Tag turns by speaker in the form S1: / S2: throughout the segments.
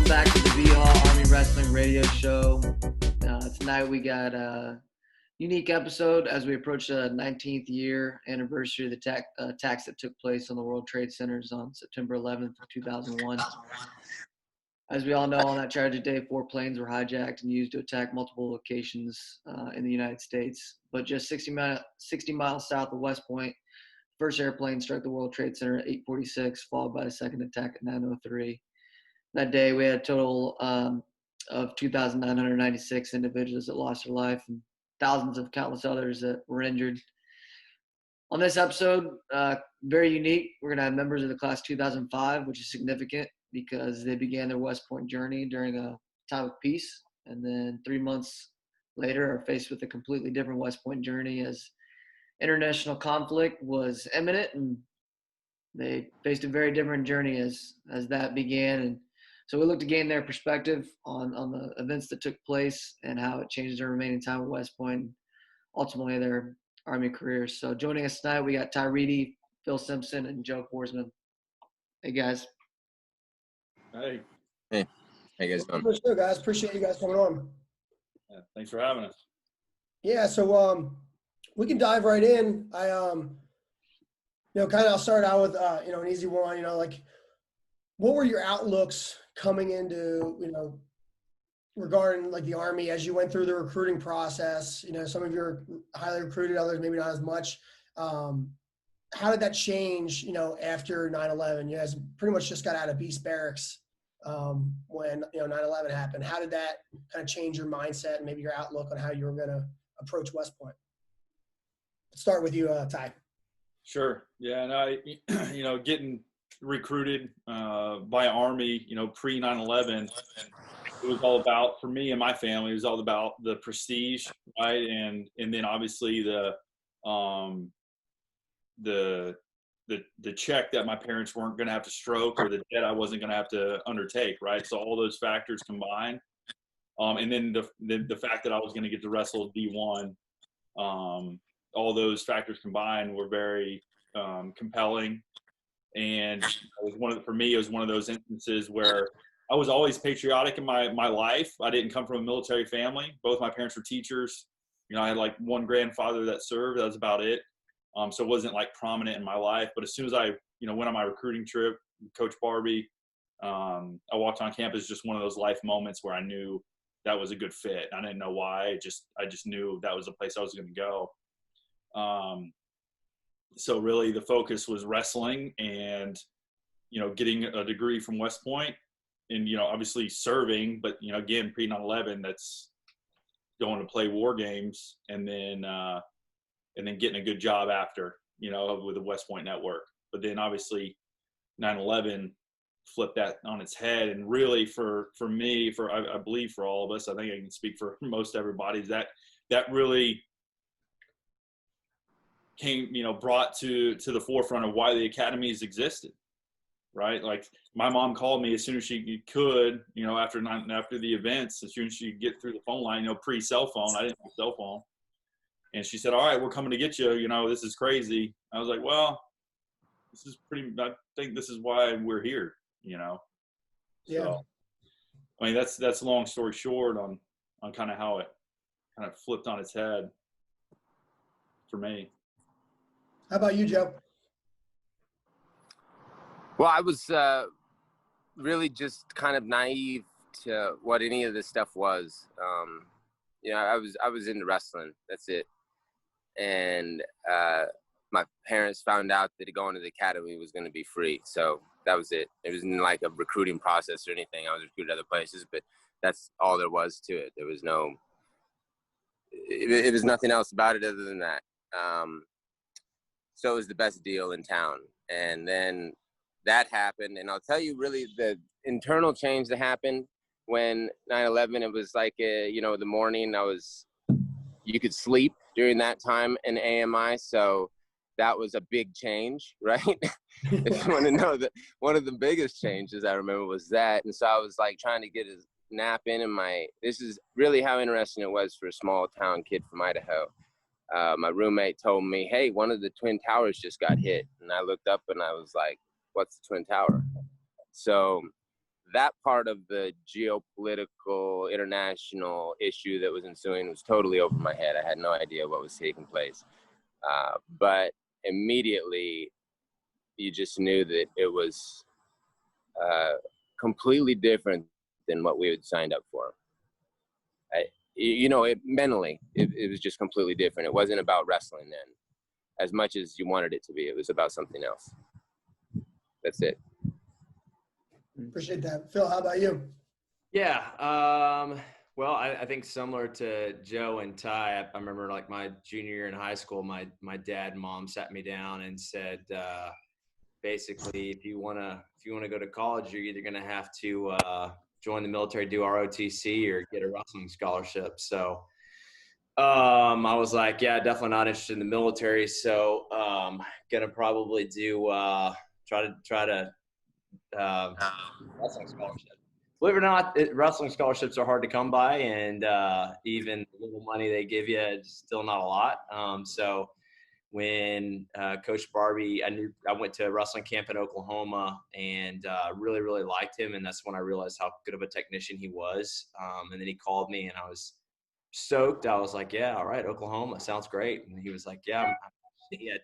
S1: back to the BHAW Army Wrestling Radio Show. Tonight we got a unique episode as we approach the 19th year anniversary of the attacks that took place on the World Trade Centers on September 11th, 2001. As we all know, on that tragic day, 4 planes were hijacked and used to attack multiple locations in the United States. But just 60 miles south of West Point, first airplane struck the World Trade Center at 8:46, followed by a second attack at 9:03. That day, we had a total of 2,996 individuals that lost their life and thousands of countless others that were injured. On this episode, very unique, we're going to have members of the class 2005, which is significant because they began their West Point journey during a time of peace, and then 3 months later are faced with a completely different West Point journey as international conflict was imminent, and they faced a very different journey as that began. And so we look to gain their perspective on the events that took place and how it changed their remaining time at West Point, and ultimately their Army careers. So joining us tonight, we got Ty Reedy, Phil Simpson, and Joe Forsman. Hey, guys.
S2: Hey.
S3: Hey. How you guys doing?
S4: For sure, guys. Appreciate you guys coming on.
S2: Yeah, thanks for having us.
S4: Yeah, so we can dive right in. I'll start out with, an easy one, what were your outlooks coming into, regarding like the Army as you went through the recruiting process? Some of you are highly recruited, others maybe not as much. How did that change, after 9/11? You guys pretty much just got out of Beast Barracks when, 9/11 happened. How did that kind of change your mindset and maybe your outlook on how you were going to approach West Point? Let's start with you, Ty.
S2: Sure. Yeah, and getting recruited by Army, pre 9/11, it was all about, for me and my family, it was all about the prestige, right? And then obviously the check that my parents weren't going to have to stroke, or the debt I wasn't going to have to undertake, right? So all those factors combined, and then the fact that I was going to get to wrestle D1, all those factors combined were very compelling. And for me, it was one of those instances where I was always patriotic in my life. I didn't come from a military family. Both my parents were teachers. I had like one grandfather that served. That was about it. So it wasn't like prominent in my life. But as soon as I, went on my recruiting trip with Coach Barbie, I walked on campus, just one of those life moments where I knew that was a good fit. I didn't know why. I just knew that was the place I was going to go. So really the focus was wrestling and, getting a degree from West Point and, obviously serving, but, again, pre 9/11, that's going to play war games and then getting a good job after, with the West Point network. But then obviously 9/11 flipped that on its head. And really for me, I believe for all of us, I think I can speak for most everybody, that really came, brought to the forefront of why the academies existed, right? Like my mom called me as soon as she could, after the events, as soon as she could get through the phone line, pre-cell phone. I didn't have a cell phone. And she said, all right, we're coming to get you. This is crazy. I was like, well, I think this is why we're here, Yeah. So, I mean, that's a long story short on kind of how it kind of flipped on its head for me.
S4: How about you, Joe?
S3: Well, I was really just kind of naive to what any of this stuff was. I was into wrestling. That's it. And my parents found out that going to the academy was going to be free. So that was it. It wasn't like a recruiting process or anything. I was recruited other places, but that's all there was to it. There was it was nothing else about it other than that. So it was the best deal in town. And then that happened. And I'll tell you really the internal change that happened when 9/11, it was like, the morning you could sleep during that time in AMI. So that was a big change, right? If you want to know that one of the biggest changes I remember was that. And so I was like trying to get a nap in, and this is really how interesting it was for a small town kid from Idaho. My roommate told me, hey, one of the Twin Towers just got hit. And I looked up and I was like, what's the Twin Tower? So that part of the geopolitical international issue that was ensuing was totally over my head. I had no idea what was taking place. But immediately you just knew that it was completely different than what we had signed up for. Mentally, it was just completely different. It wasn't about wrestling then, as much as you wanted it to be. It was about something else. That's it.
S4: Appreciate that. Phil, how about you?
S5: Yeah. Well, I think similar to Joe and Ty, I remember like my junior year in high school, my dad and mom sat me down and said, basically, if you want to go to college, you're either going to have to join the military, do ROTC, or get a wrestling scholarship. So I was like, yeah, definitely not interested in the military. So going to probably do try to wrestling scholarship. Believe it or not, wrestling scholarships are hard to come by, and even the little money they give you, it's still not a lot. So when Coach Barbie, I went to a wrestling camp in Oklahoma and really, really liked him, and that's when I realized how good of a technician he was. And then he called me, and I was stoked. I was like, yeah, all right, Oklahoma, sounds great. And he was like, yeah, I'm at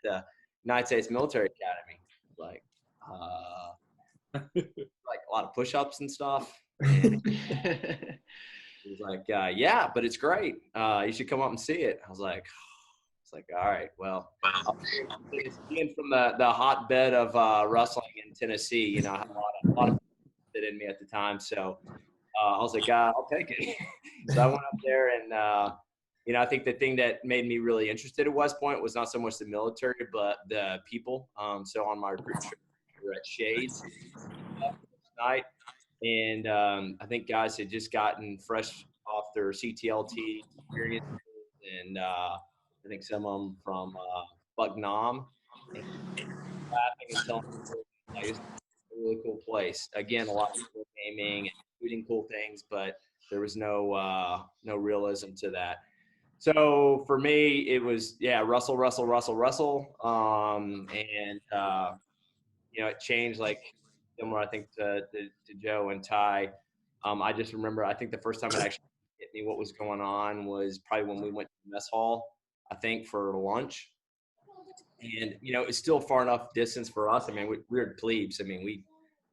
S5: the United States Military Academy. Like, like a lot of push-ups and stuff. And he was like, yeah, but it's great. You should come up and see it. I was like, all right, well, being from the hotbed of wrestling in Tennessee, you know, I had a lot of it in me at the time. So I was like, I'll take it. So I went up there and, I think the thing that made me really interested at West Point was not so much the military, but the people. So on my recruit trip, we were at Shades night. And I think guys had just gotten fresh off their CTLT experience. And I think some of them from Bucknam. And laughing and telling me, like, it's a really cool place. Again, a lot of cool gaming and shooting cool things, but there was no realism to that. So for me, it was, wrestle. It changed, like, similar, I think, to Joe and Ty. I just remember, I think the first time it actually hit me what was going on was probably when we went to the mess hall, I think, for lunch. And, it's still far enough distance for us. I mean, we were plebes. I mean,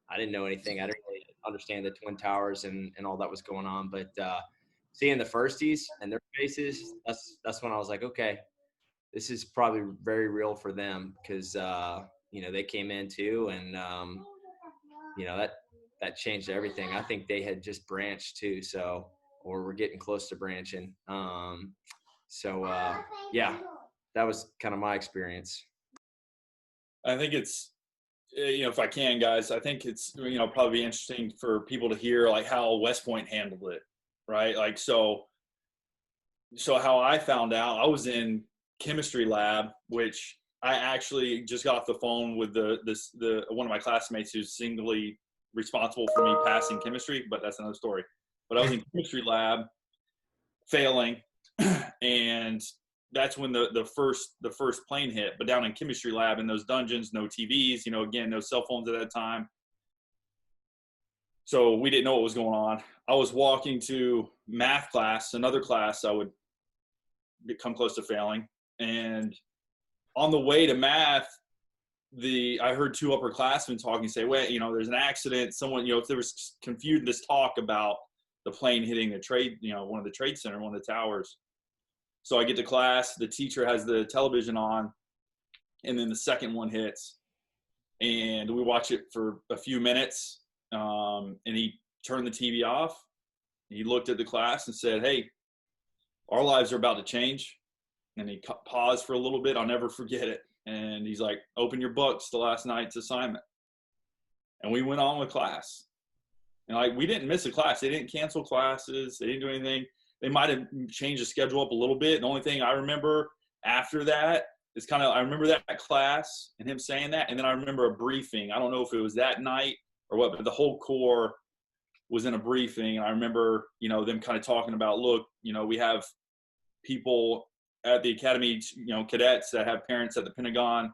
S5: I didn't know anything. I didn't really understand the Twin Towers and all that was going on. But seeing the firsties and their faces, that's when I was like, okay, this is probably very real for them because, they came in too. And, that changed everything. I think they had just branched too. So, or we're getting close to branching. That was kind of my experience.
S2: I think it's, if I can, guys, I think it's, probably interesting for people to hear like how West Point handled it, right? Like, so how I found out, I was in chemistry lab, which I actually just got off the phone with the one of my classmates who's singly responsible for me passing chemistry, but that's another story. But I was in chemistry lab failing, and that's when the first plane hit. But down in chemistry lab in those dungeons, no TVs, again, no cell phones at that time. So we didn't know what was going on. I was walking to math class, another class I would come close to failing. And on the way to math, I heard two upperclassmen talking, say, wait, there's an accident. Someone, if there was confused, this talk about the plane hitting the trade, one of the trade center, one of the towers. So I get to class, the teacher has the television on, and then the second one hits. And we watch it for a few minutes, and he turned the TV off. He looked at the class and said, hey, our lives are about to change. And he paused for a little bit. I'll never forget it. And he's like, open your books to last night's assignment. And we went on with class. And we didn't miss a class. They didn't cancel classes. They didn't do anything. They might have changed the schedule up a little bit. The only thing I remember after that is I remember that class and him saying that. And then I remember a briefing. I don't know if it was that night or what, but the whole Corps was in a briefing. And I remember, them kind of talking about, look, we have people at the academy, cadets that have parents at the Pentagon,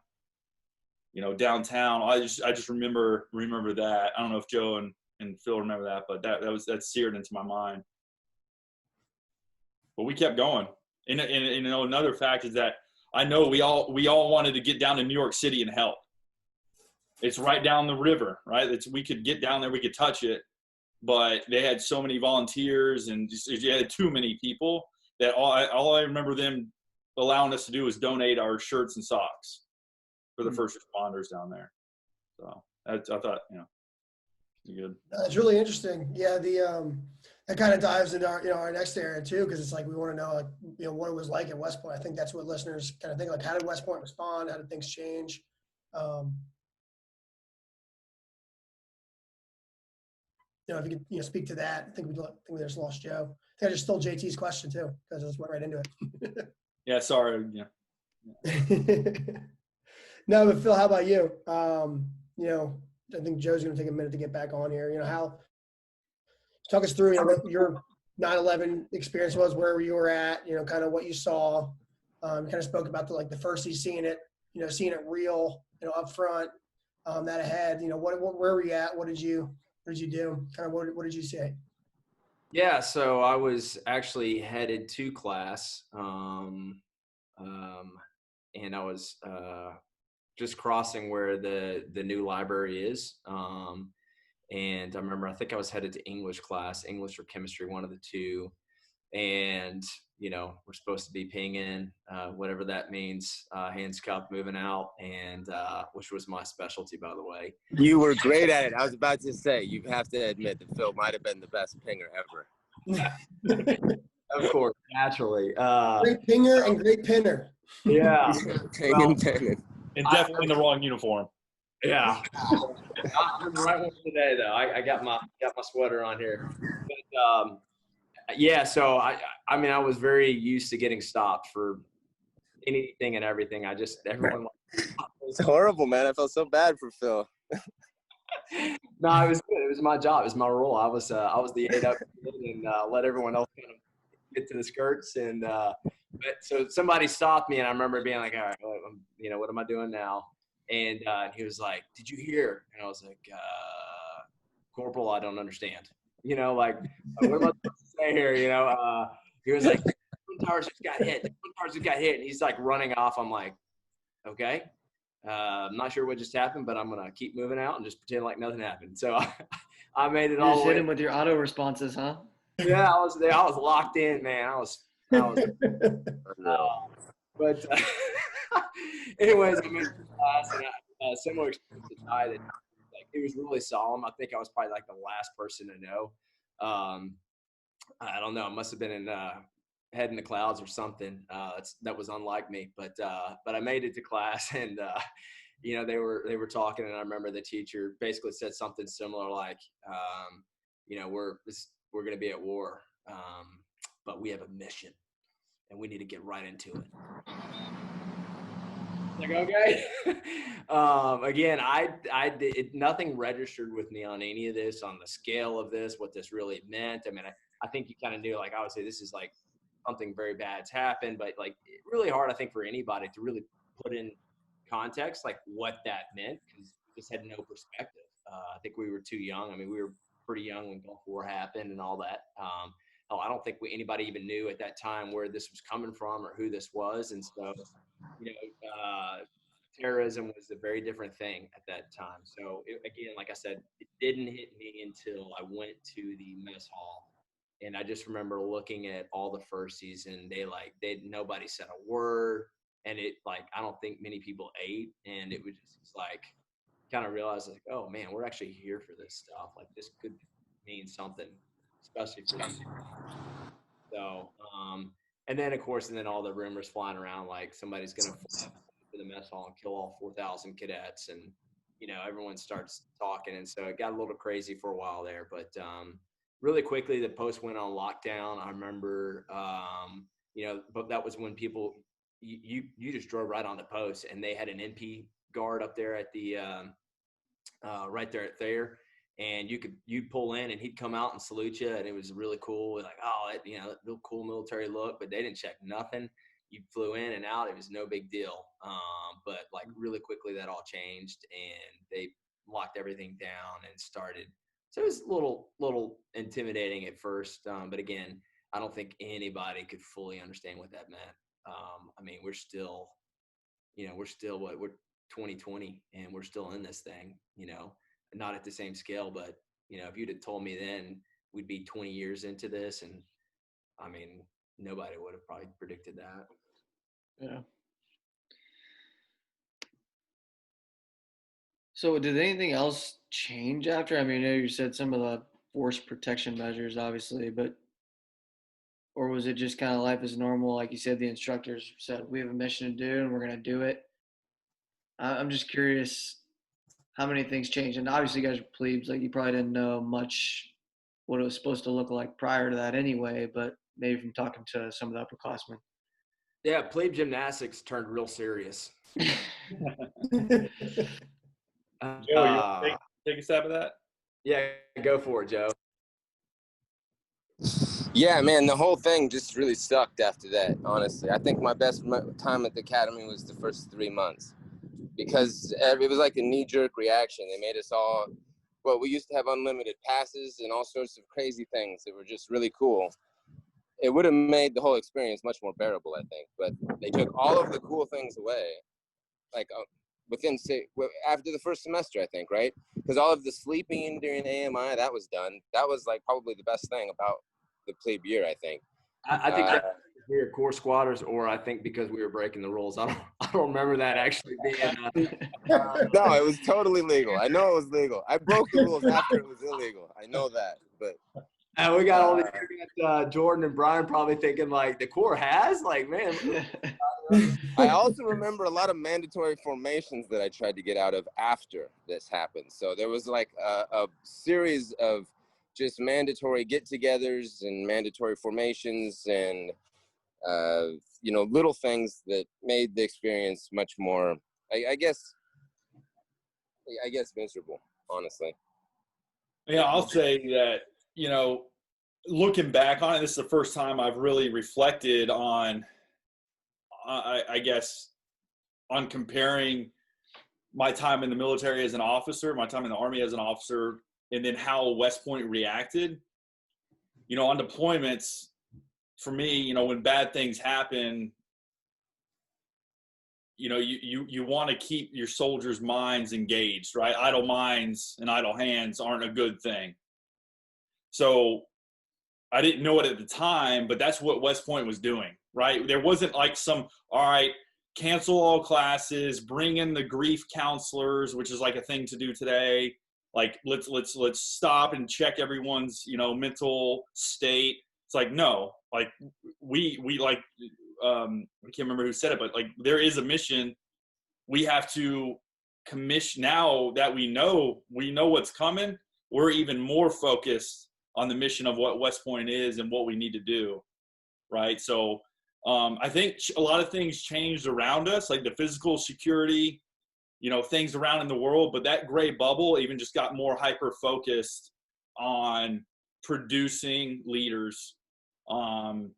S2: downtown. I just remember that. I don't know if Joe and and Phil remember that, but that's seared into my mind. But we kept going. And you know, another fact is that I know we all wanted to get down to New York City and help. It's right down the river, right? We could get down there, we could touch it, but they had so many volunteers and you had too many people that all I remember them allowing us to do was donate our shirts and socks for the first responders down there. So I thought, you know, good.
S4: It's really interesting. Yeah, that kind of dives into our next area too, because it's like we want to know, like, what it was like at West Point. I think that's what listeners kind of think, like, how did West Point respond? How did things change? If you could speak to that. I think we just lost Joe. I think I just stole JT's question too, because I just went right into it.
S2: Yeah, sorry. Yeah.
S4: No, but Phil, how about you? I think Joe's going to take a minute to get back on here. Talk us through what your 9/11 experience was, where you were at, kind of what you saw. You kind of spoke about the first seeing it real, up front, that ahead. Where were you at? What did you do? Kind of what did you say?
S5: Yeah, so I was actually headed to class, and I was just crossing where the new library is. And I remember, I think I was headed to English class, English or chemistry, one of the two. And, we're supposed to be pinging, whatever that means, hands cupped, moving out, and which was my specialty, by the way.
S3: You were great at it. I was about to say, you have to admit that Phil might have been the best pinger ever.
S5: Of course, naturally.
S4: Great pinger and great pinner.
S5: Yeah.
S2: And definitely in the wrong uniform.
S5: Yeah. Not the right one today, though. I got my sweater on here. But, yeah, so I mean, I was very used to getting stopped for anything and everything. Everyone.
S3: It's horrible, man. I felt so bad for Phil.
S5: No, it was good. It was my job. It was my role. I was the 8 up and let everyone else kind of get to the skirts. And but so somebody stopped me, and I remember being like, all right, what am I doing now? And he was like, did you hear? And I was like, Corporal, I don't understand. What am I supposed to say here? He was like, Twin Towers just got hit. The Twin Towers just got hit. And he's like running off. I'm like, okay. I'm not sure what just happened, but I'm going to keep moving out and just pretend like nothing happened. So I made it all the way.
S1: Just hit him with your auto responses, huh?
S5: Yeah, I was there. I was locked in, man. But anyways, I made it to class, and similar experience to Ty, that it was really solemn. I think I was probably the last person to know. I don't know. I must have been in head in the clouds or something. That was unlike me. But I made it to class, and they were talking, and I remember the teacher basically said something similar, like, we're going to be at war, but we have a mission, and we need to get right into it. Like, okay. Again, I did nothing registered with me on any of this, on the scale of this, what this really meant. I mean, I think you kind of knew, I would say this is something very bad's happened, but really hard, I think, for anybody to really put in context, what that meant, because we just had no perspective. I think we were too young. I mean, we were pretty young when Gulf War happened and all that. I don't think anybody even knew at that time where this was coming from or who this was. And so, terrorism was a very different thing at that time. So again, like I said, it didn't hit me until I went to the mess hall. And I just remember looking at all the first season, nobody said a word. And I don't think many people ate. And it was just kind of realized, oh man, we're actually here for this stuff. This could mean something, especially for them. So, and then of course, all the rumors flying around, somebody's going to fly to the mess hall and kill all 4,000 cadets. And, everyone starts talking. And so it got a little crazy for a while there, but, really quickly, the post went on lockdown. I remember, but that was when people, you just drove right on the post, and they had an NP guard up there at the, right there at Thayer, and you'd pull in, and he'd come out and salute you, and it was really cool. Real cool military look, but they didn't check nothing. You flew in and out; it was no big deal. But really quickly, that all changed, and they locked everything down and started So it was a little intimidating at first. But again, I don't think anybody could fully understand what that meant. I mean, we're still we're 2020 and we're still in this thing, not at the same scale, but if you'd have told me then we'd be 20 years into this, and I mean, nobody would have probably predicted that.
S1: Yeah. So did anything else change after? I mean, I know you said some of the force protection measures, obviously, but or was it just kind of life as normal? Like you said, the instructors said, we have a mission to do and we're going to do it. I'm just curious how many things changed. And obviously, you guys were plebes. Like, you probably didn't know much what it was supposed to look like prior to that anyway, but maybe from talking to some of the upperclassmen.
S5: Yeah, plebe gymnastics turned real serious.
S2: Joe, you want to take a stab at that?
S5: Yeah, go for it, Joe.
S3: Yeah, man, the whole thing just really sucked after that, honestly. I think my best time at the academy was the first 3 months because it was like a knee-jerk reaction. They made us all, well, we used to have unlimited passes and all sorts of crazy things that were just really cool. It would have made the whole experience much more bearable, I think, but they took all of the cool things away, like after the first semester, I think, right? Because all of the sleeping during AMI, that was done. That was like probably the best thing about the plebe year, I think.
S5: I think that we were core squatters, or I think because we were breaking the rules. I don't remember that actually being.
S3: No, it was totally legal. I know it was legal. I broke the rules after it was illegal. I know that, but.
S5: And we got all the Jordan and Brian probably thinking like the core has like, man.
S3: I also remember a lot of mandatory formations that I tried to get out of after this happened. So there was like a series of just mandatory get-togethers and mandatory formations and little things that made the experience much more, I guess miserable, honestly.
S2: Yeah, I'll say that, looking back on it, this is the first time I've really reflected on, I guess, on comparing my time in the military as an officer, my time in the Army as an officer, and then how West Point reacted. On deployments, for me, when bad things happen, you want to keep your soldiers' minds engaged, right? Idle minds and idle hands aren't a good thing. So I didn't know it at the time, but that's what West Point was doing, right? There wasn't like all right, cancel all classes, bring in the grief counselors, which is like a thing to do today. Like, let's stop and check everyone's, mental state. It's like, no, like we like, I can't remember who said it, but like there is a mission. We have to commission. Now that we know what's coming, we're even more focused on the mission of what West Point is and what we need to do, right? So I think a lot of things changed around us, like the physical security, things around in the world, but that gray bubble even just got more hyper-focused on producing leaders. And,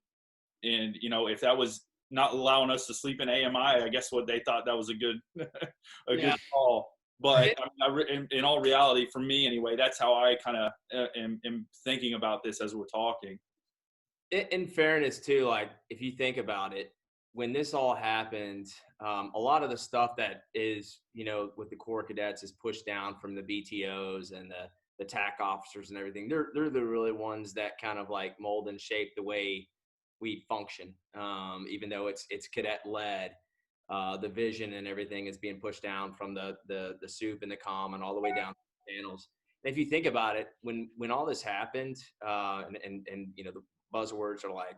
S2: if that was not allowing us to sleep in AMI, I guess what they thought that was a good good call. But in all reality, for me anyway, that's how I kind of am thinking about this as we're talking.
S5: In fairness too, like if you think about it, when this all happened, a lot of the stuff that is, with the Corps cadets is pushed down from the BTOs and the TAC officers and everything. They're the really ones that kind of like mold and shape the way we function. Even though it's cadet led, the vision and everything is being pushed down from the soup and the comm and all the way down to the channels. And if you think about it, when all this happened, and the buzzwords are like,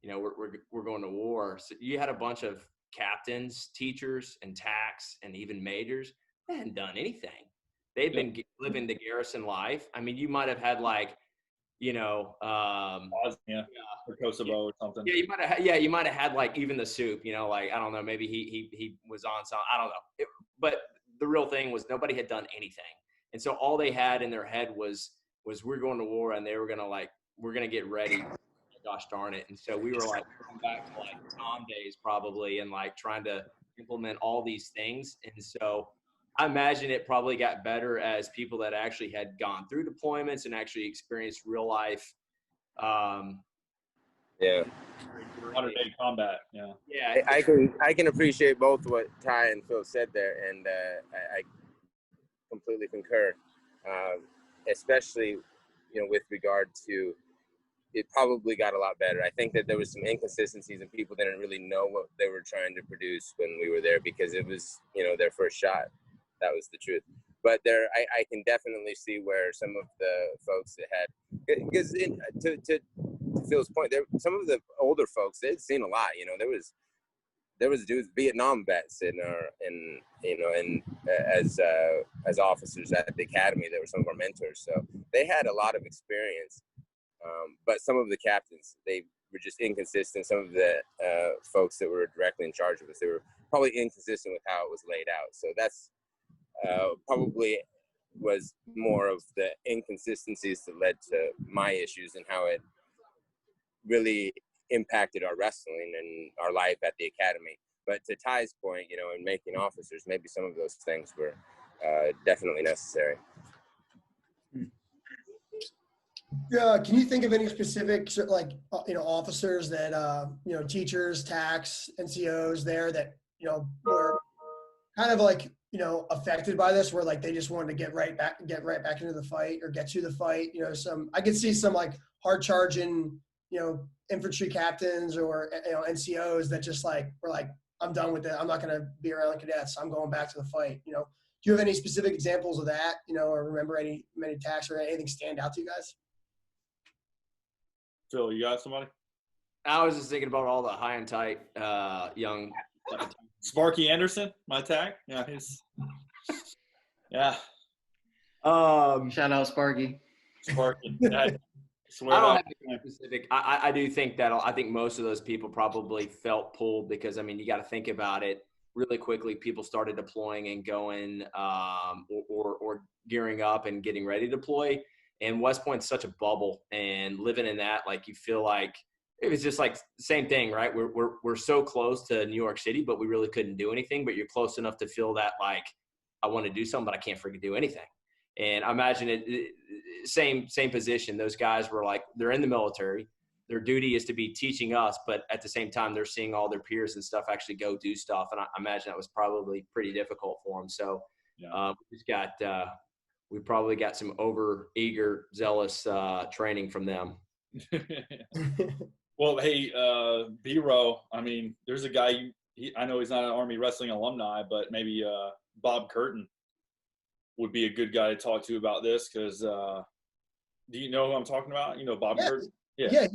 S5: we're going to war. So you had a bunch of captains, teachers, and TACs, and even majors. They hadn't done anything. They've been living the garrison life. I mean, you might have had like,
S2: Bosnia or Kosovo or something.
S5: Yeah, you might have had like even the soup. Like I don't know, maybe he was on some. I don't know. But the real thing was nobody had done anything, and so all they had in their head was we're going to war, and they were gonna we're gonna get ready. Gosh darn it. And so we were like going back to like Tom days probably and like trying to implement all these things. And so I imagine it probably got better as people that actually had gone through deployments and actually experienced real life.
S3: Yeah.
S2: 100-day combat. Yeah.
S5: Yeah.
S3: I can appreciate both what Ty and Phil said there, and I completely concur, especially with regard to it probably got a lot better. I think that there was some inconsistencies and people didn't really know what they were trying to produce when we were there because it was their first shot. That was the truth. But I can definitely see where some of the folks that had, because to Phil's point, some of the older folks, they'd seen a lot. There was dudes, Vietnam vets as officers at the academy. They were some of our mentors, so they had a lot of experience. But some of the captains, they were just inconsistent. Some of the folks that were directly in charge of us, they were probably inconsistent with how it was laid out. So that's probably was more of the inconsistencies that led to my issues and how it really impacted our wrestling and our life at the academy. But to Ty's point, in making officers, maybe some of those things were definitely necessary.
S4: Yeah, can you think of any specific officers that teachers, tax, NCOs there that were kind of affected by this, where they just wanted to get right back into the fight or get to the fight? I could see some hard charging infantry captains or NCOs that just were I'm done with it. I'm not going to be around cadets. I'm going back to the fight. Do you have any specific examples of that? Or remember many attacks or anything stand out to you guys?
S2: Phil, you got somebody?
S5: I was just thinking about all the high and tight young.
S2: Sparky Anderson, my tag. Yeah, yeah.
S1: Shout out Sparky.
S2: Sparky.
S5: I don't have anything specific. I do think that I think most of those people probably felt pulled because you got to think about it really quickly. People started deploying and going or gearing up and getting ready to deploy. And West Point's such a bubble, and living in that, you feel like it was just the same thing, right? We're so close to New York City, but we really couldn't do anything. But you're close enough to feel that I want to do something, but I can't freaking do anything. And I imagine it same position. Those guys were they're in the military. Their duty is to be teaching us, but at the same time, they're seeing all their peers and stuff actually go do stuff. And I imagine that was probably pretty difficult for them. So we probably got some over eager, zealous training from them.
S2: Well, hey, BHAW, there's a guy, I know he's not an Army wrestling alumni, but maybe Bob Curtin would be a good guy to talk to about this because do you know who I'm talking about? Bob Curtin?
S4: Yeah,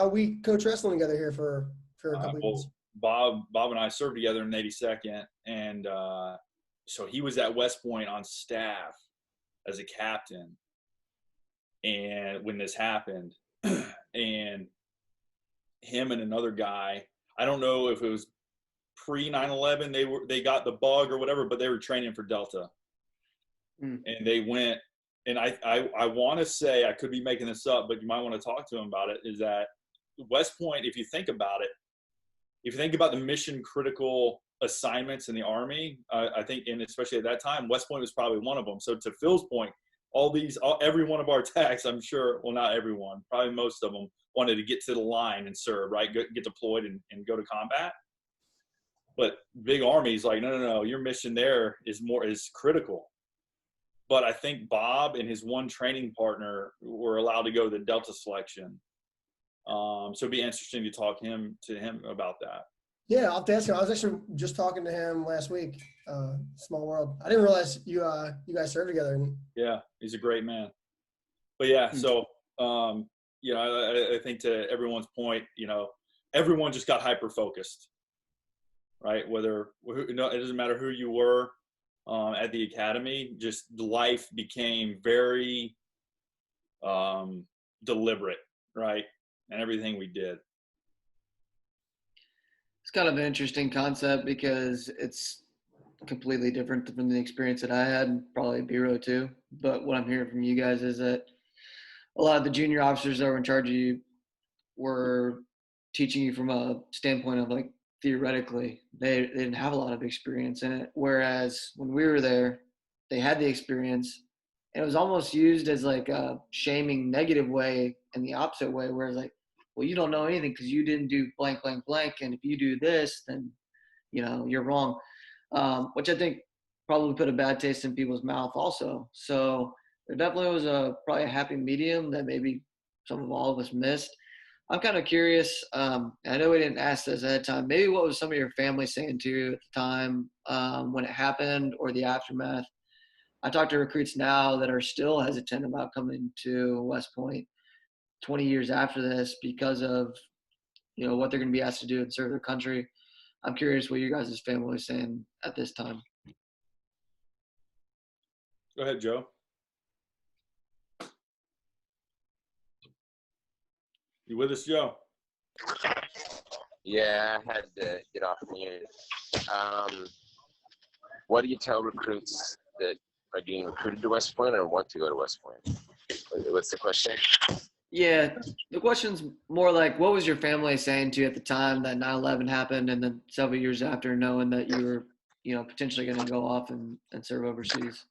S4: we coach wrestling together here for a couple of years.
S2: Bob and I served together in 82nd, and so he was at West Point on staff as a captain, and when this happened, and him and another guy, I don't know if it was pre 9/11 they got the bug or whatever, but they were training for Delta, and they went. And I want to say, I could be making this up, but you might want to talk to him about it, is that West Point, if you think about it, if you think about the mission critical assignments in the Army, I think, and especially at that time, West Point was probably one of them. So to Phil's point, every one of our attacks, I'm sure, well, not everyone, probably most of them wanted to get to the line and serve, right? Get deployed and go to combat. But big Army's no, your mission there is critical. But I think Bob and his one training partner were allowed to go to the Delta selection. So it'd be interesting to talk to him about that.
S4: Yeah, I'll have to ask him. I was actually just talking to him last week. Small world. I didn't realize you guys served together.
S2: Yeah, he's a great man. But yeah, so I think to everyone's point, everyone just got hyper focused, right? It doesn't matter who you were. At the academy, just life became very deliberate, right? And everything we did.
S1: It's kind of an interesting concept because it's completely different from the experience that I had, and probably BHAW too. But what I'm hearing from you guys is that a lot of the junior officers that were in charge of you were teaching you from a standpoint of theoretically. They didn't have a lot of experience in it. Whereas when we were there, they had the experience. And it was almost used as like a shaming negative way in the opposite way, where it's like, well, you don't know anything because you didn't do blank, blank, blank. And if you do this, then, you're wrong. Which I think probably put a bad taste in people's mouth also. So there definitely was probably a happy medium that maybe some of all of us missed. I'm kind of curious. I know we didn't ask this ahead of time. Maybe what was some of your family saying to you at the time when it happened or the aftermath? I talk to recruits now that are still hesitant about coming to West Point 20 years after this because of what they're going to be asked to do and serve their country. I'm curious what your guys' family is saying at this time.
S2: Go ahead, Joe. You with us, Joe?
S3: Yeah, I had to get off mute. What do you tell recruits that are getting recruited to West Point or want to go to West Point? What's the question?
S1: Yeah, the question's more like, what was your family saying to you at the time that 9/11 happened, and then several years after, knowing that you were, potentially going to go off and serve overseas?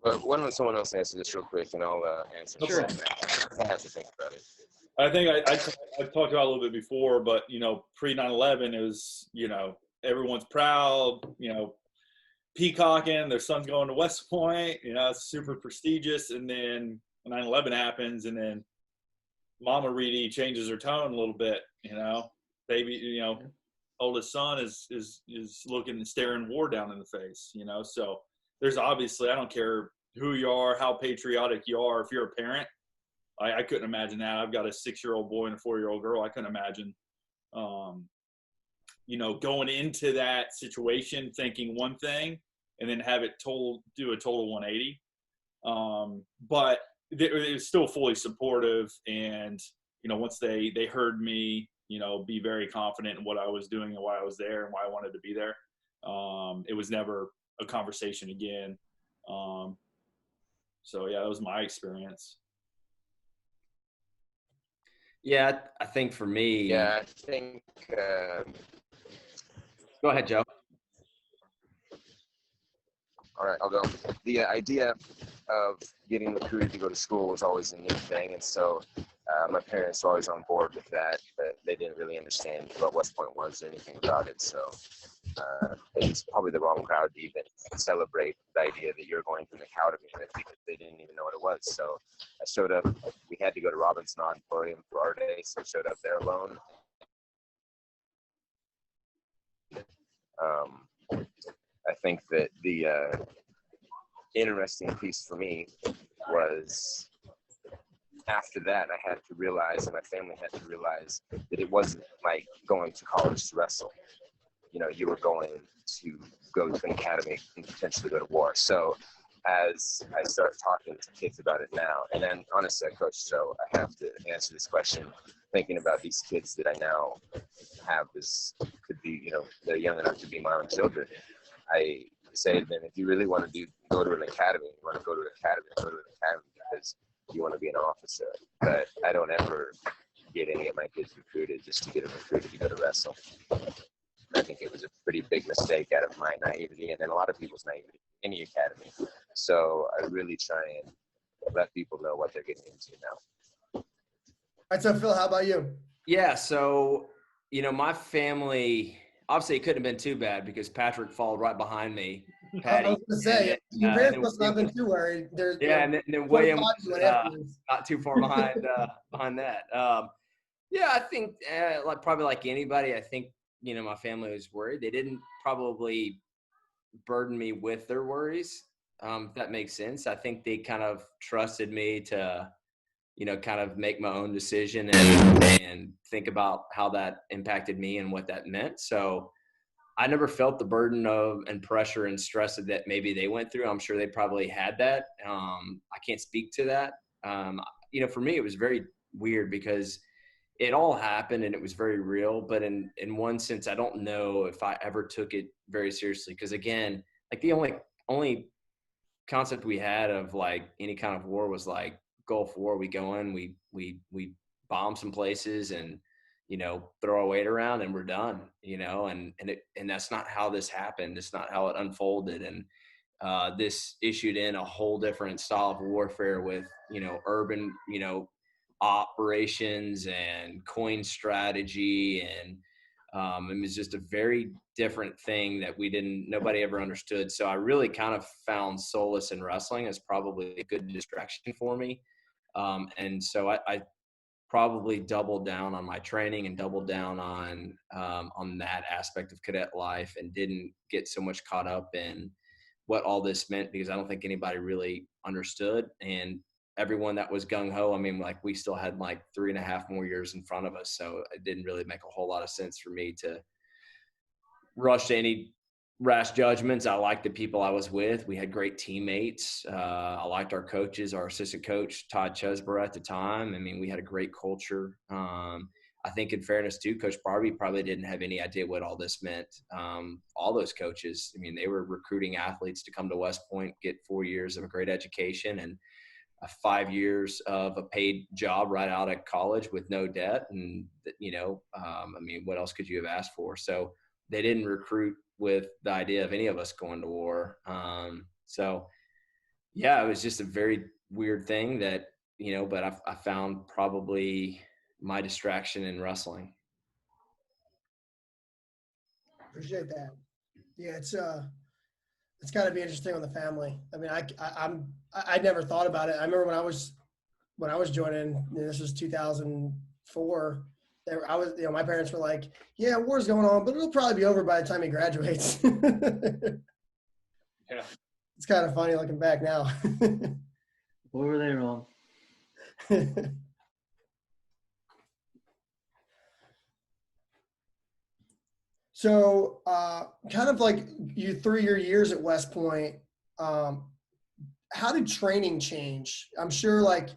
S3: But why don't someone else answer this real quick, and I'll answer.
S1: Sure.
S3: I have to think about it.
S2: I think I talked about it a little bit before, but pre 9/11, it was everyone's proud, peacocking, their son's going to West Point, it's super prestigious, and then 9/11 happens, and then Mama Reedy changes her tone a little bit, baby, oldest son is looking and staring war down in the face, so there's obviously, I don't care who you are, how patriotic you are, if you're a parent, I couldn't imagine that. I've got a 6-year-old boy and a 4-year-old girl. I couldn't imagine, going into that situation thinking one thing and then have it do a total 180. But it was still fully supportive. And, once they heard me, be very confident in what I was doing and why I was there and why I wanted to be there, it was never a conversation again. So yeah, that was my experience.
S5: Yeah, I think for me.
S3: Yeah, I think.
S5: Go ahead, Joe.
S3: All right, I'll go. The idea of getting recruited to go to school was always a new thing, and so my parents were always on board with that, but they didn't really understand what West Point was or anything about it. So it's probably the wrong crowd to even celebrate the idea that you're going to an academy because they didn't even know what it was. So I showed up. We had to go to Robinson Auditorium for our day, so I showed up there alone. I think that the interesting piece for me was after that, I had to realize, and my family had to realize, that it wasn't like going to college to wrestle. You were going to go to an academy and potentially go to war. So as I start talking to kids about it now, and then honestly, Coach Joe, I have to answer this question thinking about these kids that I now have could be, they're young enough to be my own children. I say to them, if you really want to go to an academy, you want to go to an academy because you want to be an officer. But I don't ever get any of my kids recruited just to get them recruited to go to wrestle. I think it was a pretty big mistake out of my naivety and then a lot of people's naivety in the academy. So I really try and let people know what they're getting into now.
S4: All right, so Phil, how about you?
S5: Yeah, so, my family, obviously it couldn't have been too bad because Patrick followed right behind me. Patty,
S4: I was going to say, your parents must not have been too worried.
S5: And then William not too far behind that. Yeah, I think probably like anybody, I think, my family was worried. They didn't probably burden me with their worries, if that makes sense. I think they kind of trusted me to, kind of make my own decision and think about how that impacted me and what that meant. So I never felt the burden of and pressure and stress that maybe they went through. I'm sure they probably had that. I can't speak to that. For me, it was very weird because it all happened and it was very real. But in one sense, I don't know if I ever took it very seriously. Because again, like the only concept we had of like any kind of war was like Gulf War. We go in, we bomb some places and, throw our weight around and we're done, and that's not how this happened. It's not how it unfolded. And this issued in a whole different style of warfare with, urban, operations and coin strategy. And it was just a very different thing that nobody ever understood. So I really kind of found solace in wrestling as probably a good distraction for me. And so I probably doubled down on my training and doubled down on that aspect of cadet life, and didn't get so much caught up in what all this meant, because I don't think anybody really understood. And everyone that was gung-ho, I mean, like, we still had like 3.5 more years in front of us. So it didn't really make a whole lot of sense for me to rush to any rash judgments. I liked the people I was with. We had great teammates. I liked our coaches, our assistant coach, Todd Chesborough at the time. I mean, we had a great culture. I think in fairness too, Coach Barbie probably didn't have any idea what all this meant. All those coaches, I mean, they were recruiting athletes to come to West Point, get 4 years of a great education and 5 years of a paid job right out of college with no debt. And, I mean, what else could you have asked for? So they didn't recruit with the idea of any of us going to war. So yeah, it was just a very weird thing that, but I found probably my distraction in wrestling.
S4: Appreciate that. Yeah, it's got to be interesting on the family. I mean, I never thought about it. I remember when I was joining, this was 2004. My parents were like, "Yeah, war's going on, but it'll probably be over by the time he graduates."
S2: Yeah,
S4: it's kind of funny looking back now.
S1: What were they wrong?
S4: So, kind of like you through your years at West Point, how did training change? I'm sure, like,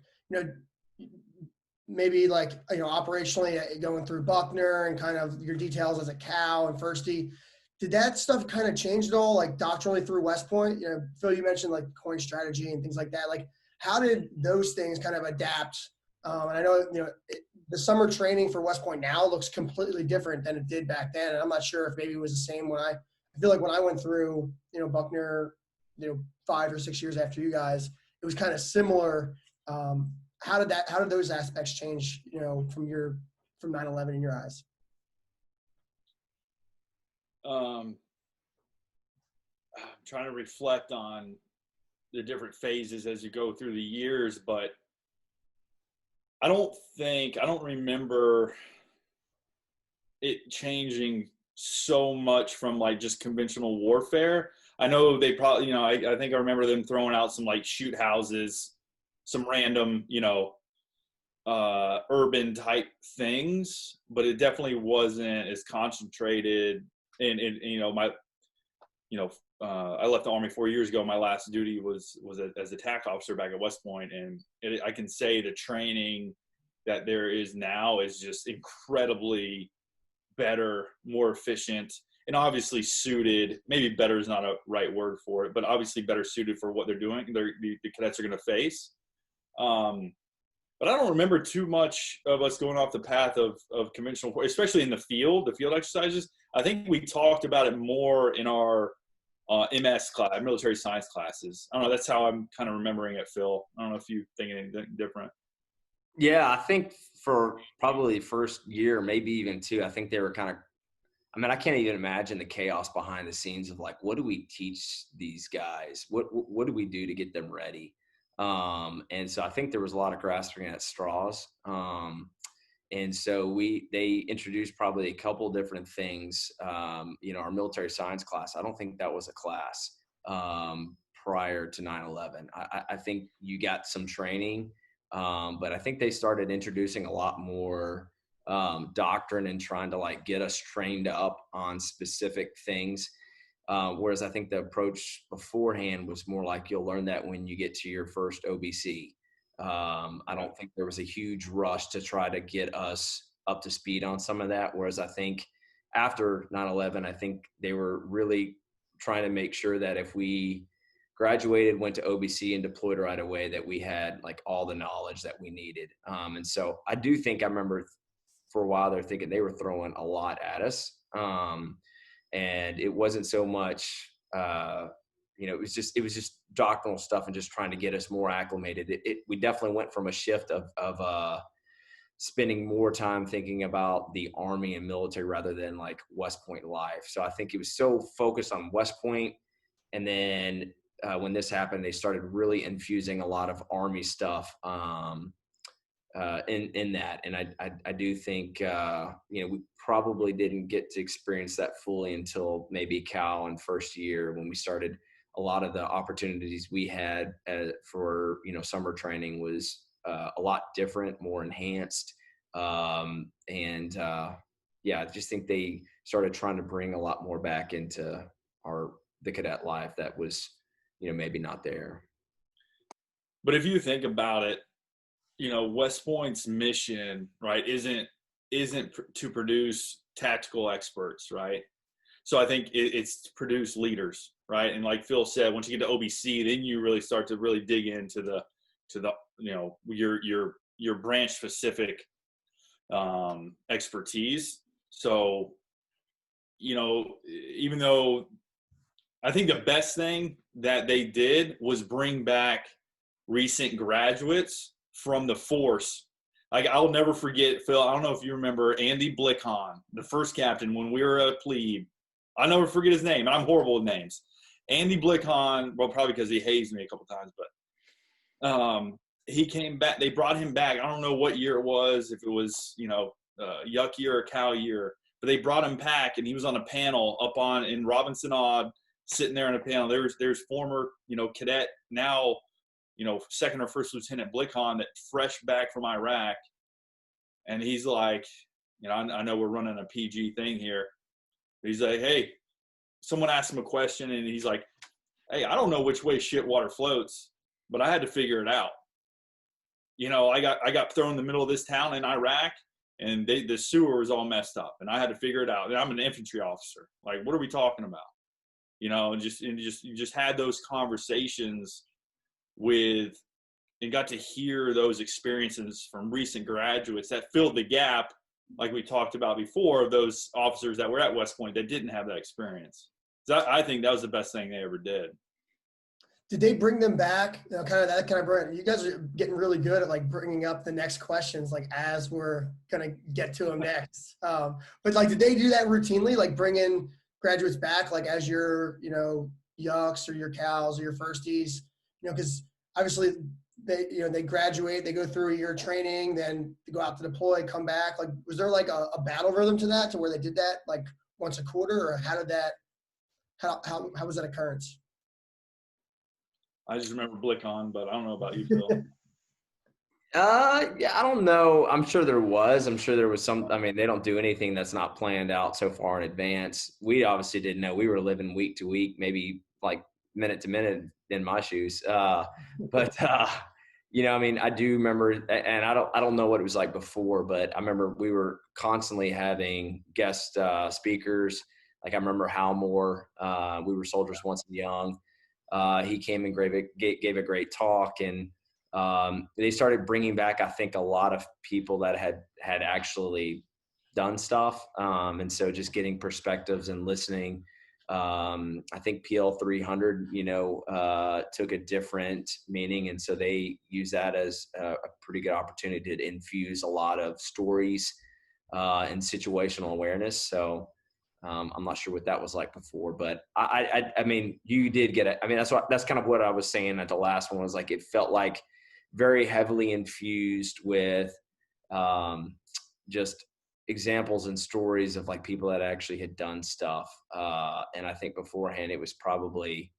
S4: maybe like, operationally going through Buckner and kind of your details as a cow and firstie, did that stuff kind of change at all, like doctrinally through West Point? Phil, you mentioned like coin strategy and things like that. Like, how did those things kind of adapt? And I know, the summer training for West Point now looks completely different than it did back then. And I'm not sure if maybe it was the same I feel like when I went through, Buckner, 5 or 6 years after you guys, it was kind of similar. How did those aspects change, from 9/11 in your eyes?
S2: I'm trying to reflect on the different phases as you go through the years, but I don't remember it changing so much from like just conventional warfare. I know they probably, I think I remember them throwing out some like shoot houses, some random, urban type things, but it definitely wasn't as concentrated. And I left the Army 4 years ago. My last duty was as a TAC officer back at West Point, and I can say the training that there is now is just incredibly better, more efficient, and obviously suited. Maybe better is not a right word for it, but obviously better suited for what they're doing. The cadets are going to face. But I don't remember too much of us going off the path of conventional, especially in the field exercises. I think we talked about it more in our MS class, military science classes. I don't know. That's how I'm kind of remembering it, Phil. I don't know if you think anything different.
S5: Yeah, I think for probably first year, maybe even two, I think they were kind of, I can't even imagine the chaos behind the scenes of like, what do we teach these guys? What do we do to get them ready? And so I think there was a lot of grasping at straws. And so they introduced probably a couple different things. Our military science class, I don't think that was a class prior to 9/11. I think you got some training, but I think they started introducing a lot more doctrine and trying to like get us trained up on specific things. Whereas I think the approach beforehand was more like you'll learn that when you get to your first OBC. I don't think there was a huge rush to try to get us up to speed on some of that. Whereas I think after 9/11, I think they were really trying to make sure that if we graduated, went to OBC and deployed right away, that we had like all the knowledge that we needed. And so I do think I remember for a while there thinking they were throwing a lot at us. And it wasn't so much, it was just doctrinal stuff and just trying to get us more acclimated. We definitely went from a shift of spending more time thinking about the Army and military rather than like West Point life. So I think it was so focused on West Point. And then when this happened, they started really infusing a lot of Army stuff in that. And I do think, we probably didn't get to experience that fully until maybe Cal in first year, when we started. A lot of the opportunities we had for, summer training was a lot different, more enhanced. I just think they started trying to bring a lot more back into the cadet life that was, maybe not there.
S2: But if you think about it, West Point's mission, right, isn't to produce tactical experts, right? So I think it's to produce leaders, right? And like Phil said, once you get to OBC, then you really start to really dig into the your branch specific expertise. So, even though I think the best thing that they did was bring back recent graduates from the force. Like, I'll never forget, Phil, I don't know if you remember Andy Blickhan, the first captain when we were a plebe. I'll never forget his name, and I'm horrible with names. Andy Blickhan, well, probably because he hazed me a couple times, but he came back. They brought him back. I don't know what year it was, if it was, Yuck year or Cal year, but they brought him back, and he was on a panel up in Robinson Odd, sitting there on a panel. There's former, cadet, now, second or first lieutenant Blickhan, that fresh back from Iraq. And he's like, I know we're running a PG thing here. He's like, hey, someone asked him a question, and he's like, hey, I don't know which way shit water floats, but I had to figure it out. I got thrown in the middle of this town in Iraq, and the sewer was all messed up, and I had to figure it out. And I'm an infantry officer. Like, what are we talking about? And you just had those conversations and got to hear those experiences from recent graduates that filled the gap, like we talked about before, of those officers that were at West Point that didn't have that experience. So I think that was the best thing they ever did.
S4: Did they bring them back? You guys are getting really good at like bringing up the next questions, like as we're gonna get to them next. But like, did they do that routinely? Like bring in graduates back, like as your, yucks or your cows or your firsties, because obviously they graduate, they go through a year of training, then they go out to deploy, come back. Like, was there like a battle rhythm to that, to where they did that like once a quarter, or how was that occurrence?
S2: I just remember Blickhan, but I don't know about you, Phil.
S5: Yeah, I don't know. I'm sure there was some. I mean, they don't do anything that's not planned out so far in advance. We obviously didn't know. We were living week to week, maybe like minute to minute in my shoes. I mean, I do remember, and I don't know what it was like before, but I remember we were constantly having guest speakers. Like, I remember Hal Moore. We were soldiers once and young. He came and gave a great talk, and they started bringing back, I think, a lot of people that had actually done stuff. And so just getting perspectives and listening. I think PL 300, took a different meaning. And so they use that as a pretty good opportunity to infuse a lot of stories and situational awareness. So I'm not sure what that was like before, but I mean, you did get it. I mean, that's kind of what I was saying at the last one, was like, it felt like very heavily infused with just examples and stories of like people that actually had done stuff. And I think beforehand it was probably,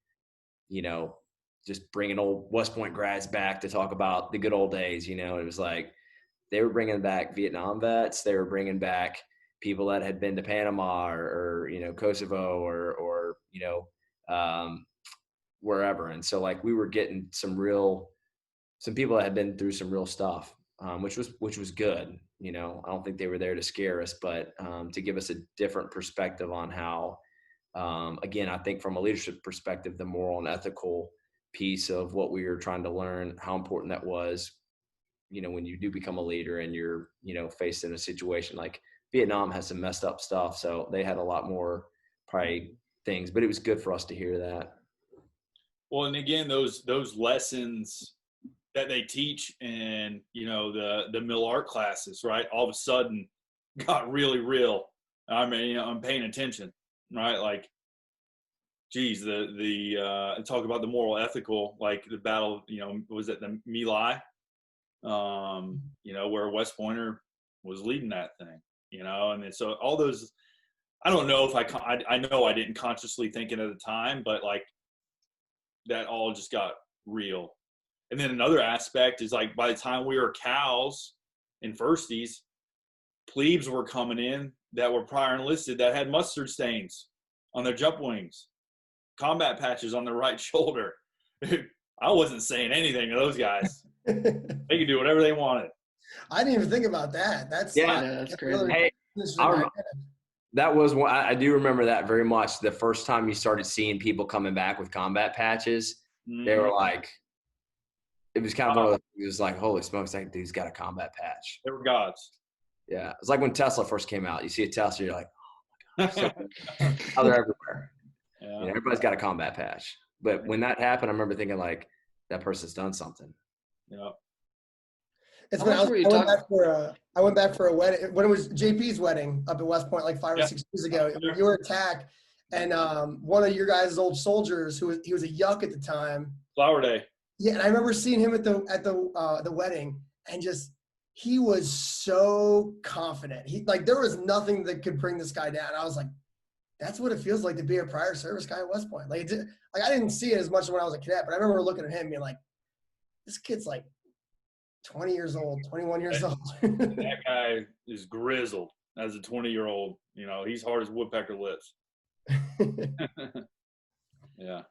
S5: just bringing old West Point grads back to talk about the good old days. It was like they were bringing back Vietnam vets. They were bringing back people that had been to Panama or Kosovo or wherever. And so like we were getting some people that had been through some real stuff, which was good. I don't think they were there to scare us, but to give us a different perspective on how, again, I think from a leadership perspective, the moral and ethical piece of what we were trying to learn, how important that was. when you do become a leader and you're, faced in a situation like Vietnam has some messed up stuff. So they had a lot more probably things, but it was good for us to hear that.
S2: Well, and again, those lessons that they teach in, the mill art classes, right? All of a sudden got really real. I mean, I'm paying attention, right? Like, geez, the talk about the moral ethical, like the battle, was it the My Lai? Where West Pointer was leading that thing, and then, so all those, I don't know if I know I didn't consciously think it at the time, but like that all just got real. And then another aspect is like by the time we were cows and firsties, plebes were coming in that were prior enlisted that had mustard stains on their jump wings, combat patches on their right shoulder. I wasn't saying anything to those guys. They could do whatever they wanted.
S4: I didn't even think about that. That's
S1: that's crazy.
S5: Hey, that was one. I do remember that very much. The first time you started seeing people coming back with combat patches, they were like, it was kind of one of those, it was like, holy smokes, that dude's got a combat patch.
S2: They were gods.
S5: Yeah. It's like when Tesla first came out. You see a Tesla, you're like, oh my God. Oh, they're everywhere.
S2: Yeah.
S5: Everybody's got a combat patch. But when that happened, I remember thinking like, that person's done something.
S2: Yeah.
S4: It's when I went back for a wedding when it was JP's wedding up at West Point like 5 or 6 years ago. You were attacked, and one of your guys' old soldiers he was a yuck at the time.
S2: Flower Day.
S4: Yeah, and I remember seeing him at the wedding, and just he was so confident. He like there was nothing that could bring this guy down. I was like, that's what it feels like to be a prior service guy at West Point. Like I didn't see it as much when I was a cadet, but I remember looking at him and being like, this kid's like 20 years old, 21 years old.
S2: That guy is grizzled as a 20-year-old. He's hard as woodpecker lips. Yeah.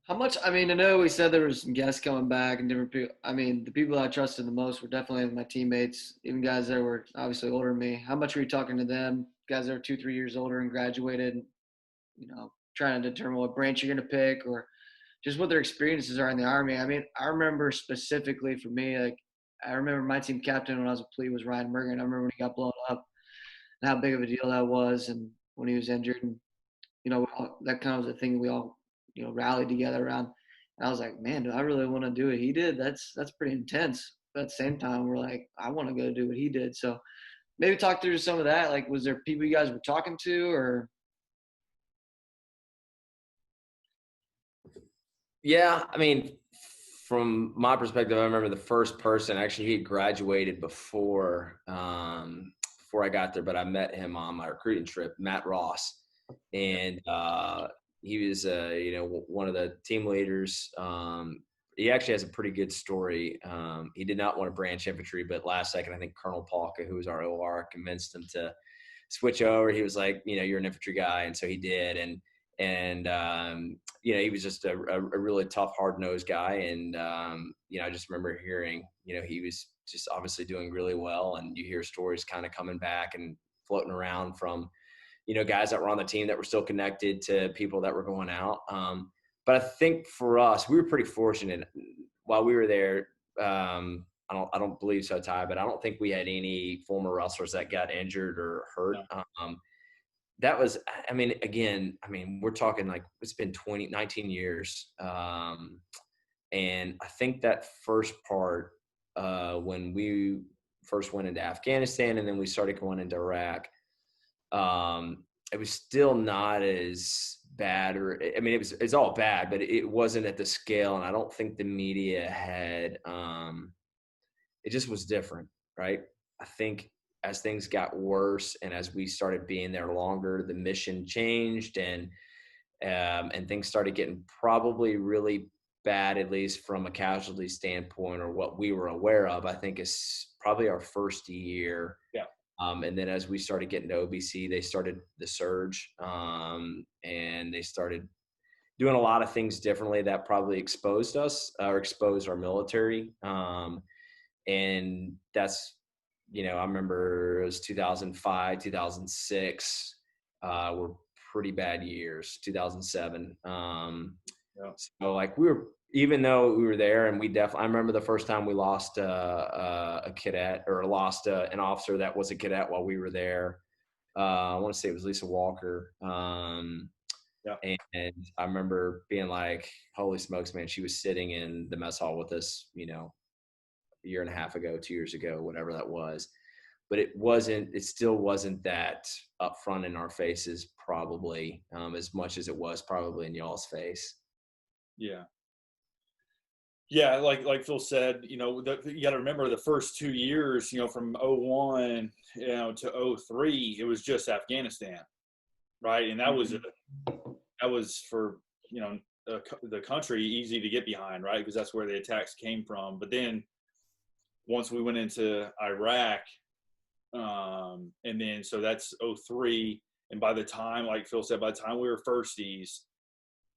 S1: How much, I know we said there was some guests coming back and different people. The people I trusted the most were definitely my teammates, even guys that were obviously older than me. How much were you talking to them, guys that are 2-3 years older and graduated, trying to determine what branch you're going to pick or just what their experiences are in the Army? I remember specifically for me, like, I remember my team captain when I was a plebe was Ryan Mergen. I remember when he got blown up and how big of a deal that was, and when he was injured, and that kind of was the thing we all rallied together around. And I was like, man, do I really want to do what he did? That's pretty intense. But at the same time, we're like, I want to go do what he did. So maybe talk through some of that. Like, was there people you guys were talking to, or?
S5: Yeah, from my perspective, I remember the first person, actually he had graduated before I got there, but I met him on my recruiting trip, Matt Ross. And he was, one of the team leaders. He actually has a pretty good story. He did not want to branch infantry, but last second, I think Colonel Palka, who was our OR, convinced him to switch over. He was like, you're an infantry guy. And so he did. And he was just a really tough, hard-nosed guy. And, I just remember hearing, he was just obviously doing really well. And you hear stories kind of coming back and floating around from, guys that were on the team that were still connected to people that were going out. But I think for us, we were pretty fortunate while we were there. I don't believe so, Ty, but I don't think we had any former wrestlers that got injured or hurt. No. That was, we're talking like it's been 19 years. And I think that first part, when we first went into Afghanistan and then we started going into Iraq, it was still not as bad, it's all bad, but it wasn't at the scale. And I don't think the media had, it just was different, right? I think as things got worse and as we started being there longer, the mission changed and things started getting probably really bad, at least from a casualty standpoint or what we were aware of. I think is probably our first year.
S2: Yeah.
S5: And then as we started getting to OBC, they started the surge, and they started doing a lot of things differently that probably exposed us or exposed our military. And that's, I remember it was 2005, 2006 were pretty bad years, 2007. So like we were, even though we were there, and I remember the first time we lost a cadet, or lost an officer that was a cadet while we were there. I want to say it was Lisa Walker.
S2: Yeah.
S5: And I remember being like, holy smokes, man, she was sitting in the mess hall with us, a year and a half ago, 2 years ago, whatever that was. But it still wasn't that upfront in our faces, probably, as much as it was probably in y'all's face.
S2: Yeah. Yeah, like Phil said, you got to remember the first 2 years, from 01, to 03, it was just Afghanistan, right? And that was for, the country easy to get behind, right? Because that's where the attacks came from. But then once we went into Iraq, and then so that's 03, and by the time, like Phil said, by the time we were firsties,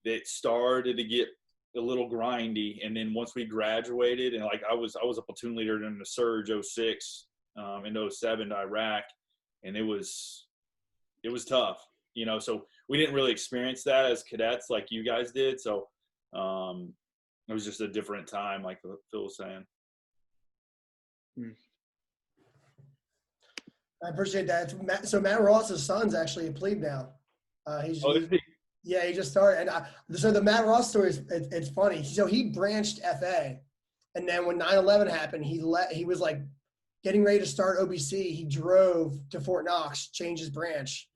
S2: it started to get a little grindy. And then once we graduated, and like I was a platoon leader in the surge 06 and 07 to Iraq, and it was tough, so we didn't really experience that as cadets like you guys did. So it was just a different time, like Phil was saying.
S4: I appreciate that. So Matt Ross's son's actually a plebe now. Yeah, he just started. And so the Matt Ross story it's funny. So he branched FA, and then when 9/11 happened, he was like getting ready to start OBC. He drove to Fort Knox, changed his branch.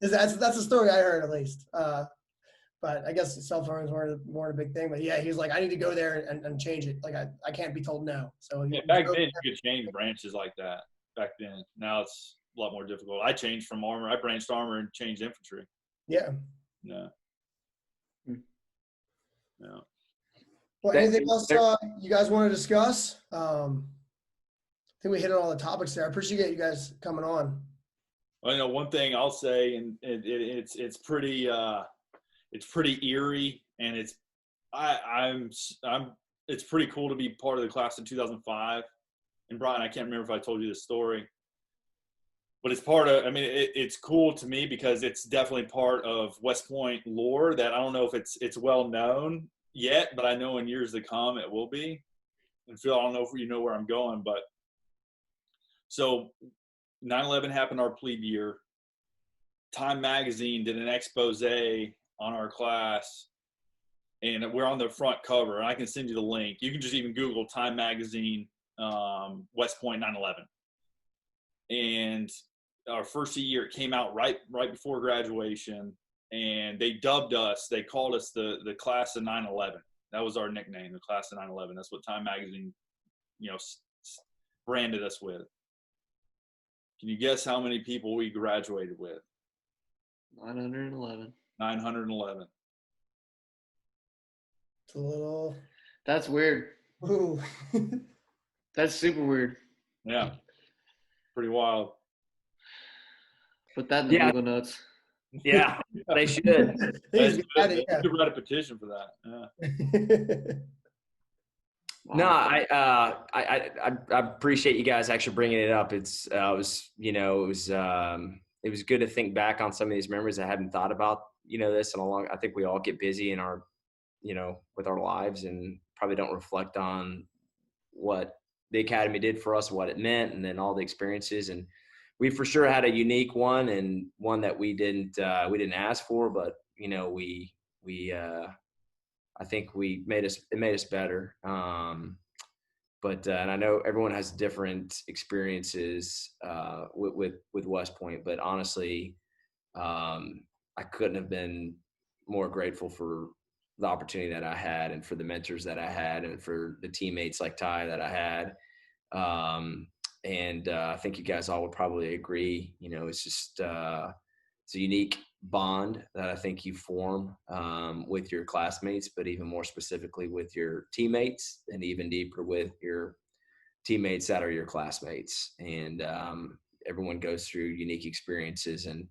S4: That's the story I heard, at least. But I guess self-learning weren't a big thing. But yeah, he was like, I need to go there and change it. Like I can't be told no. So
S2: back then you could change branches like that. Back then, now it's a lot more difficult. I changed from armor. I branched armor and changed infantry.
S4: Yeah.
S2: Yeah. Yeah.
S4: Well, anything else you guys want to discuss? I think we hit on all the topics there. I appreciate you guys coming on.
S2: Well, one thing I'll say, and it's pretty eerie, and it's pretty cool to be part of the class of 2005. And Brian, I can't remember if I told you this story, but it's part of, it's cool to me because it's definitely part of West Point lore that I don't know if it's well known yet, but I know in years to come it will be. And Phil, I don't know if you know where I'm going, but so 9/11 happened our plebe year. Time magazine did an expose on our class, and we're on the front cover, and I can send you the link. You can just even Google Time magazine, West Point 9/11. And our first year, it came out right before graduation, and they dubbed us, they called us the class of 9/11. That was our nickname, the class of 9/11. That's what Time magazine, branded us with. Can you guess how many people we graduated with?
S1: 911.
S2: 911.
S4: It's a little.
S1: That's weird.
S4: Ooh.
S1: That's super weird.
S2: Yeah. Pretty wild.
S1: Put that in the Google Notes.
S5: Yeah, they should.
S2: They should write a petition for that. Yeah.
S1: Wow.
S5: No, I appreciate you guys actually bringing it up. It was good to think back on some of these memories. I hadn't thought about, this in a long. I think we all get busy in our, with our lives, and probably don't reflect on what the academy did for us, what it meant, and then all the experiences. And we for sure had a unique one, and one that we didn't ask for, but I think it made us better. But and I know everyone has different experiences with West Point, but honestly, I couldn't have been more grateful for the opportunity that I had, and for the mentors that I had, and for the teammates like Ty that I had. And I think you guys all would probably agree. It's just it's a unique bond that I think you form with your classmates, but even more specifically with your teammates, and even deeper with your teammates that are your classmates. And everyone goes through unique experiences, and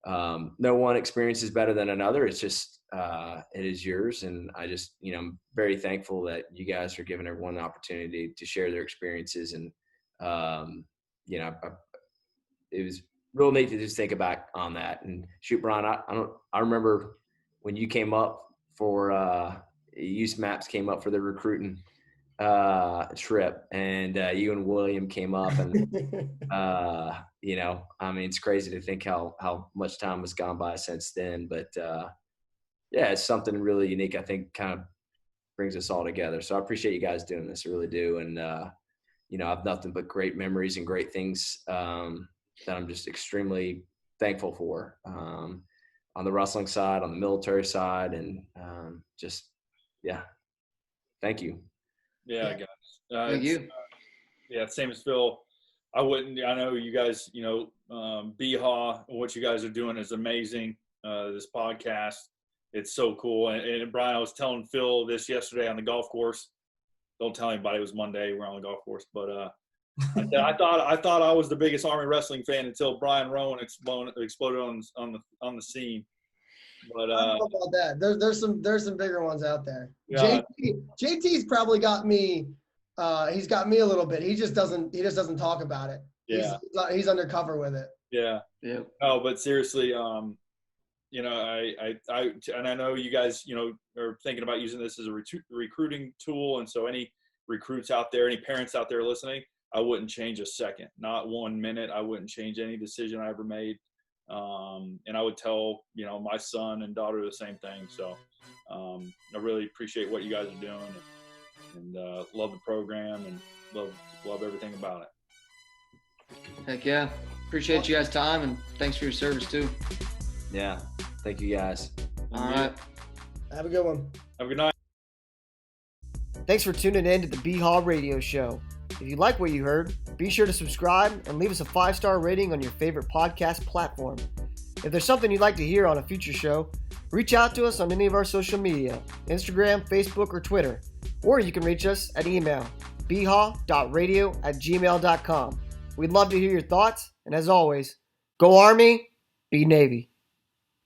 S5: no one experience is better than another. It's just it is yours. And I just, I'm very thankful that you guys are giving everyone the opportunity to share their experiences. And it was real neat to just think back on that. And shoot, Brian, I remember when you came up for use maps came up for the recruiting trip, and you and William came up, and you know, I mean, it's crazy to think how much time has gone by since then. But yeah, it's something really unique. I think kind of brings us all together. So I appreciate you guys doing this. I really do. And you know, I've nothing but great memories and great things that I'm just extremely thankful for on the wrestling side, on the military side, and just yeah, thank you.
S2: Yeah, guys.
S1: Thank you.
S2: Yeah, same as Phil. I know you guys, you know, BHAW, what you guys are doing is amazing. This podcast, it's so cool. And Brian, I was telling Phil this yesterday on the golf course. Don't tell anybody it was Monday. We're on the golf course, but I thought I was the biggest Army wrestling fan until Brian Rowan exploded on the scene. But
S4: I don't know about that. There's some bigger ones out there.
S2: Yeah.
S4: JT's probably got me. He's got me a little bit. He just doesn't talk about it.
S2: Yeah.
S4: He's undercover with it.
S2: Yeah.
S1: Yeah.
S2: No, but seriously, you know, I know you guys, you know, are thinking about using this as a recruiting tool. And so any recruits out there, any parents out there listening, I wouldn't change a second, not 1 minute. I wouldn't change any decision I ever made. And I would tell, you know, my son and daughter the same thing. So I really appreciate what you guys are doing, and love the program, and love everything about it.
S1: Heck yeah. Appreciate you guys' time, and thanks for your service too.
S5: Yeah, thank you guys.
S1: All right.
S4: Have a good one.
S2: Have a good night.
S4: Thanks for tuning in to the BHAW Radio Show. If you like what you heard, be sure to subscribe and leave us a 5-star rating on your favorite podcast platform. If there's something you'd like to hear on a future show, reach out to us on any of our social media, Instagram, Facebook, or Twitter. Or you can reach us at email, bhaw.radio@gmail.com. We'd love to hear your thoughts, and as always, go Army, be Navy.